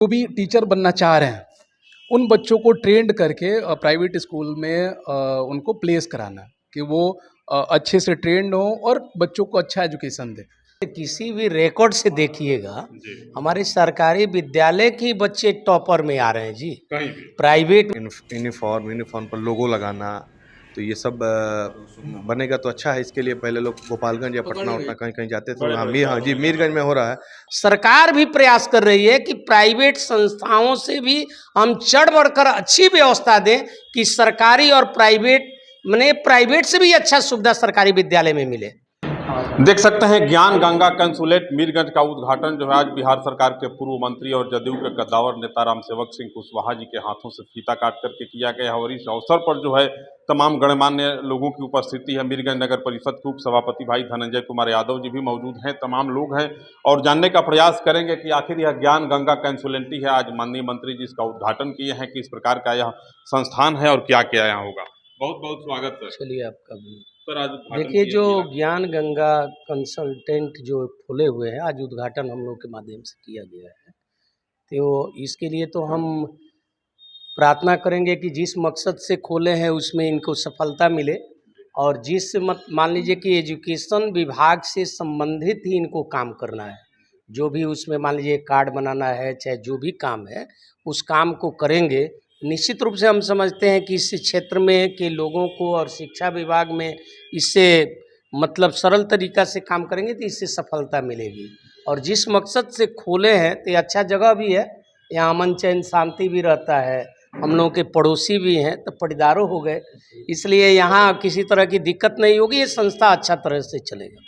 जो भी टीचर बनना चाह रहे हैं उन बच्चों को ट्रेंड करके प्राइवेट स्कूल में उनको प्लेस कराना कि वो अच्छे से ट्रेंड हो और बच्चों को अच्छा एजुकेशन दे। किसी भी रिकॉर्ड से देखिएगा जी, हमारे सरकारी विद्यालय के बच्चे टॉपर में आ रहे हैं जी। कहीं भी प्राइवेट यूनिफॉर्म पर लोगो लगाना, तो ये सब बनेगा तो अच्छा है। इसके लिए पहले लोग गोपालगंज या पटना उतना कहीं कहीं जाते थे। हाँ जी, मीरगंज में हो रहा है। सरकार भी प्रयास कर रही है कि प्राइवेट संस्थाओं से भी हम चढ़ बढ़कर अच्छी व्यवस्था दें कि सरकारी और प्राइवेट माने प्राइवेट से भी अच्छा सुविधा सरकारी विद्यालय में मिले। देख सकते हैं ज्ञान गंगा कंसुलेट मीरगंज का उद्घाटन जो है आज बिहार सरकार के पूर्व मंत्री और जदयू के कद्दावर नेता राम सेवक सिंह कुशवाहा जी के हाथों से फीता काट करके किया गया है। और इस अवसर पर जो है तमाम गणमान्य लोगों की उपस्थिति है। मीरगंज नगर परिषद के उप सभापति भाई धनंजय कुमार यादव जी भी मौजूद हैं, तमाम लोग हैं और जानने का प्रयास करेंगे कि आखिर यह ज्ञान गंगा कंसुलेंटी है। आज माननीय मंत्री जी इसका उद्घाटन किए हैं, किस प्रकार का यह संस्थान है और क्या क्या यहाँ होगा। बहुत बहुत स्वागत है चलिए आपका भी सर। आज उद्घाटन देखिए किया जो गया। ज्ञान गंगा कंसल्टेंट जो खुले हुए हैं, आज उद्घाटन हम लोग के माध्यम से किया गया है। तो इसके लिए तो हम प्रार्थना करेंगे कि जिस मकसद से खोले हैं उसमें इनको सफलता मिले और जिस मान लीजिए कि एजुकेशन विभाग से संबंधित ही इनको काम करना है। जो भी उसमें मान लीजिए कार्ड बनाना है, चाहे जो भी काम है उस काम को करेंगे। निश्चित रूप से हम समझते हैं कि इस क्षेत्र में के लोगों को और शिक्षा विभाग में इससे मतलब सरल तरीक़ा से काम करेंगे तो इससे सफलता मिलेगी। और जिस मकसद से खोले हैं तो ये अच्छा जगह भी है, यहाँ अमन चैन शांति भी रहता है, हम लोगों के पड़ोसी भी हैं तो पटीदारों हो गए, इसलिए यहाँ किसी तरह की दिक्कत नहीं होगी। ये संस्था अच्छा तरह से चलेगा।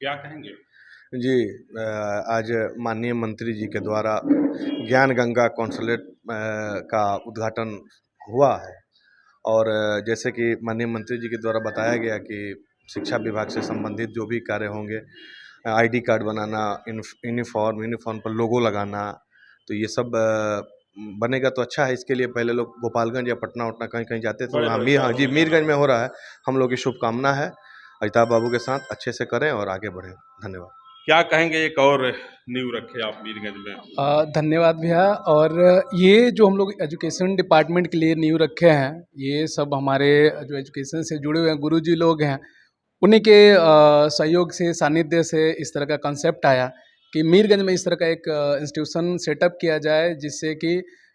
क्या कहेंगे जी, आज माननीय मंत्री जी के द्वारा ज्ञान गंगा कॉन्सुलेट का उद्घाटन हुआ है। और जैसे कि माननीय मंत्री जी के द्वारा बताया गया कि शिक्षा विभाग से संबंधित जो भी कार्य होंगे, आईडी कार्ड बनाना, यूनिफॉर्म पर लोगो लगाना, तो ये सब बनेगा तो अच्छा है। इसके लिए पहले लोग गोपालगंज या पटना उतना कहीं कहीं जाते थे। हाँ जी, मीरगंज में हो रहा है। हम लोग की शुभकामना है, अजिताभ बाबू के साथ अच्छे से करें और आगे बढ़ें। धन्यवाद। क्या कहेंगे, एक और न्यू रखे आप मीरगंज में। धन्यवाद भैया। और ये जो हम लोग एजुकेशन डिपार्टमेंट के लिए नींव रखे हैं, ये सब हमारे जो एजुकेशन से जुड़े हुए हैं गुरुजी लोग हैं, उन्हीं के सहयोग से, सानिध्य से इस तरह का कंसेप्ट आया कि मीरगंज में इस तरह का एक इंस्टीट्यूशन सेटअप किया जाए जिससे कि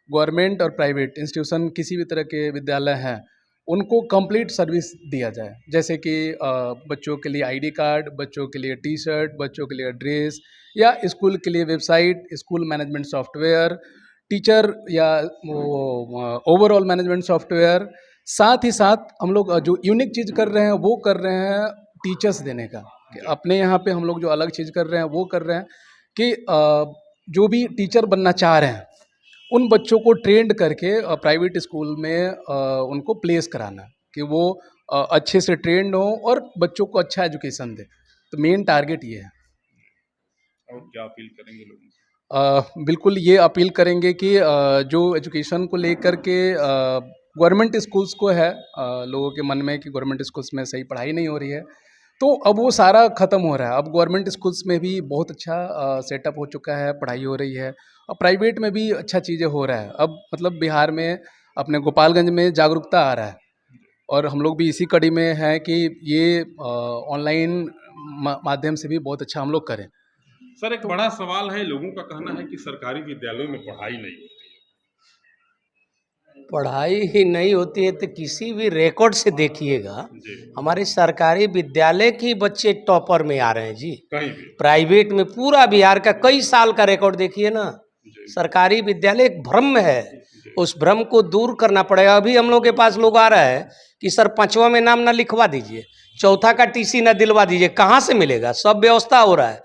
गवर्नमेंट और प्राइवेट इंस्टीट्यूशन किसी भी तरह के विद्यालय हैं उनको कंप्लीट सर्विस दिया जाए। जैसे कि बच्चों के लिए आईडी कार्ड, बच्चों के लिए टी शर्ट, बच्चों के लिए ड्रेस, या स्कूल के लिए website, school management software, teacher या ओवरऑल मैनेजमेंट सॉफ्टवेयर। साथ ही साथ हम लोग जो यूनिक चीज़ कर रहे हैं वो कर रहे हैं टीचर्स देने का, कि अपने यहाँ पे हम लोग जो अलग चीज़ कर रहे हैं वो कर रहे हैं कि जो भी टीचर बनना चाह रहे हैं उन बच्चों को ट्रेंड करके प्राइवेट स्कूल में उनको प्लेस कराना कि वो अच्छे से ट्रेंड हो और बच्चों को अच्छा एजुकेशन दे। तो मेन टारगेट ये है। और क्या अपील करेंगे लोगों से। बिल्कुल ये अपील करेंगे कि जो एजुकेशन को लेकर के गवर्नमेंट स्कूल्स को है लोगों के मन में कि गवर्नमेंट स्कूल्स में सही पढ़ाई नहीं हो रही है, तो अब वो सारा ख़त्म हो रहा है। अब गवर्नमेंट स्कूल्स में भी बहुत अच्छा सेटअप हो चुका है, पढ़ाई हो रही है और प्राइवेट में भी अच्छा चीज़ें हो रहा है। अब मतलब बिहार में अपने गोपालगंज में जागरूकता आ रहा है और हम लोग भी इसी कड़ी में हैं कि ये ऑनलाइन माध्यम से भी बहुत अच्छा हम लोग करें। सर, एक बड़ा सवाल है, लोगों का कहना है कि सरकारी विद्यालयों में पढ़ाई नहीं होती है। पढ़ाई ही नहीं होती है तो किसी भी रिकॉर्ड से देखिएगा जी, हमारे सरकारी विद्यालय के बच्चे टॉपर में आ रहे हैं जी। कहीं भी। प्राइवेट में पूरा बिहार का कई साल का रिकॉर्ड देखिए ना। जी, सरकारी विद्यालय एक भ्रम है, जी, उस भ्रम को दूर करना पड़ेगा। अभी हम लोग के पास लोग आ रहा है कि सर 5वां में नाम ना लिखवा दीजिए, 4था का टीसी ना दिलवा दीजिए। कहाँ से मिलेगा? सब व्यवस्था हो रहा है।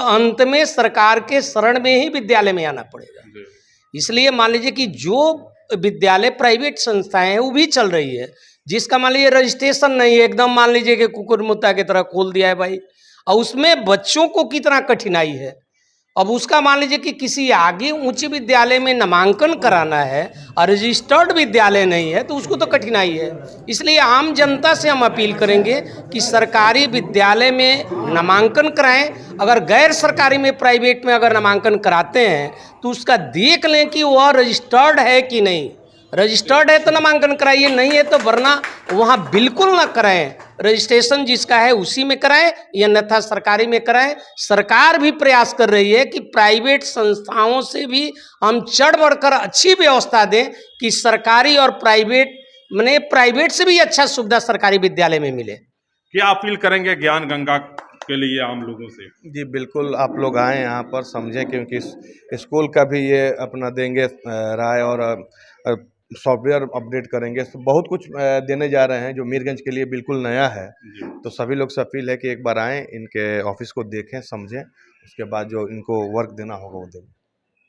अंत में सरकार के शरण में ही विद्यालय में आना पड़ेगा। जी। इसलिए मान लीजिए कि जो विद्यालय प्राइवेट संस्थाएं हैं वो भी चल रही है, जिसका मान लीजिए रजिस्ट्रेशन नहीं है, एकदम मान लीजिए कि कुकुर मुत्ता की तरह खोल दिया है भाई, और उसमें बच्चों को कितना कठिनाई है। अब उसका मान लीजिए कि किसी आगे उच्च विद्यालय में नामांकन कराना है और रजिस्टर्ड विद्यालय नहीं है तो उसको तो कठिनाई है। इसलिए आम जनता से हम अपील करेंगे कि सरकारी विद्यालय में नामांकन कराएं। अगर गैर सरकारी में, प्राइवेट में अगर नामांकन कराते हैं तो उसका देख लें कि वह रजिस्टर्ड है कि नहीं। रजिस्टर्ड है तो नामांकन कराइए, नहीं है तो वरना वहाँ बिल्कुल ना कराएं। रजिस्ट्रेशन जिसका है उसी में कराएं या अन्यथा सरकारी में कराएं। सरकार भी प्रयास कर रही है कि प्राइवेट संस्थाओं से भी हम चढ़ बढ़कर अच्छी व्यवस्था दें कि सरकारी और प्राइवेट, माने प्राइवेट से भी अच्छा सुविधा सरकारी विद्यालय में मिले। क्या अपील करेंगे ज्ञान गंगा के लिए आम लोगों से? जी बिल्कुल, आप लोग आएँ यहाँ पर, समझें, क्योंकि स्कूल का भी ये अपना देंगे राय और सॉफ्टवेयर अपडेट करेंगे। तो बहुत कुछ देने जा रहे हैं जो मीरगंज के लिए बिल्कुल नया है। तो सभी लोग से अपील है कि एक बार आएँ, इनके ऑफिस को देखें, समझें, उसके बाद जो इनको वर्क देना होगा वो देंगे।